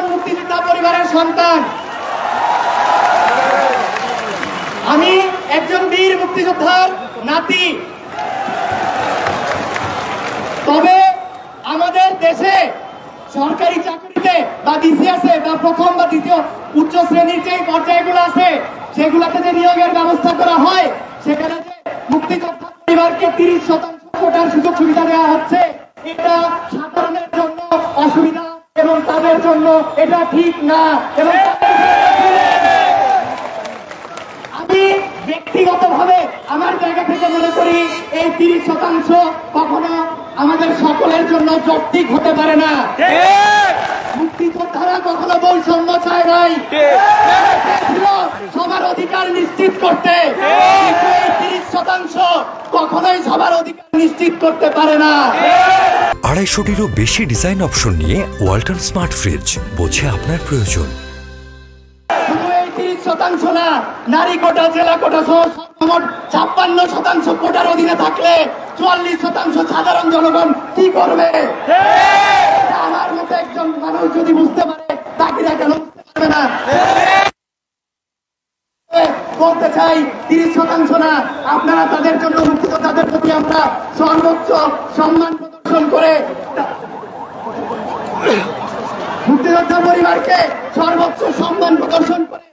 একজন মুক্তিযোদ্ধা পরিবারের সন্তান, আমি একজন বীর মুক্তিযোদ্ধার নাতি। তবে আমাদের দেশে সরকারি চাকরিতে বা বিসিএসে বা প্রথম বা দ্বিতীয় উচ্চ শ্রেণীর যে পর্যায়গুলো আছে সেগুলোতে যে নিয়োগের ব্যবস্থা করা হয়, সেখানে যে মুক্তিযোদ্ধা পরিবারকে 30% কোটার সুযোগ সুবিধা দেওয়া হচ্ছে, এটা সাধারণের জন্য অসুবিধা এবং তাদের জন্য এটা ঠিক না। এবং আমি ব্যক্তিগতভাবে আমার জায়গা থেকে মনে করি এই 30% কখনো আমাদের সকলের জন্য যৌক্তিক হতে পারে না। মুক্তিযোদ্ধারা কখনো বৈষম্য চায় নাই, সবার অধিকার নিশ্চিত করতে। কিন্তু এই 30% কখনোই সবার অধিকার নিশ্চিত করতে পারে না। 250-টিরও বেশি ডিজাইন অপশন নিয়ে ওয়ালটন স্মার্ট ফ্রিজ, বোঝে আপনার প্রয়োজন। শুধু এই 30% না, নারী কোটা, জেলা কোটা সহ সর্বমোট 56% কোটার অধীনে থাকলে 44% সাধারণ জনগণ কি করবে? আমার মতো একজন মানুষ যদি বুঝতে পারে, বাকিরা কেন বুঝতে পারবে না? বলতে চাই 30% না, আপনারা তাদের জন্য মুক্তিযোদ্ধাদের প্রতি আমরা সর্বোচ্চ সম্মান প্রদর্শন করে মুক্তিযোদ্ধা পরিবারকে সর্বোচ্চ সম্মান প্রদর্শন করে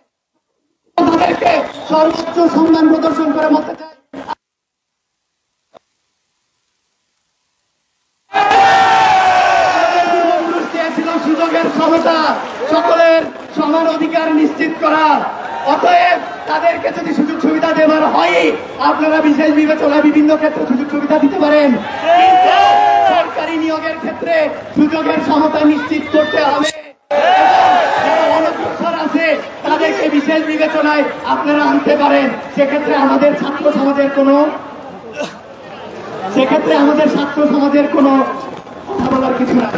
তাদেরকে সর্বোচ্চ সম্মান প্রদর্শন করে বলতে চাই সুযোগের সমতা, সকলের সমান অধিকার নিশ্চিত করা। অতএব তাদেরকে যদি সুযোগ সুবিধা দেওয়ার হয়, আপনারা বিশেষ বিবেচনায় বিভিন্ন ক্ষেত্রে সুযোগ সুবিধা দিতে পারেন, কিন্তু সরকারি নিয়োগের ক্ষেত্রে সুযোগের সমতা নিশ্চিত করতে হবে। অনগ্রসর আছে তাদেরকে বিশেষ বিবেচনায় আপনারা আনতে পারেন। সেক্ষেত্রে আমাদের ছাত্র সমাজের কোনো কথা বলার কিছু নাই।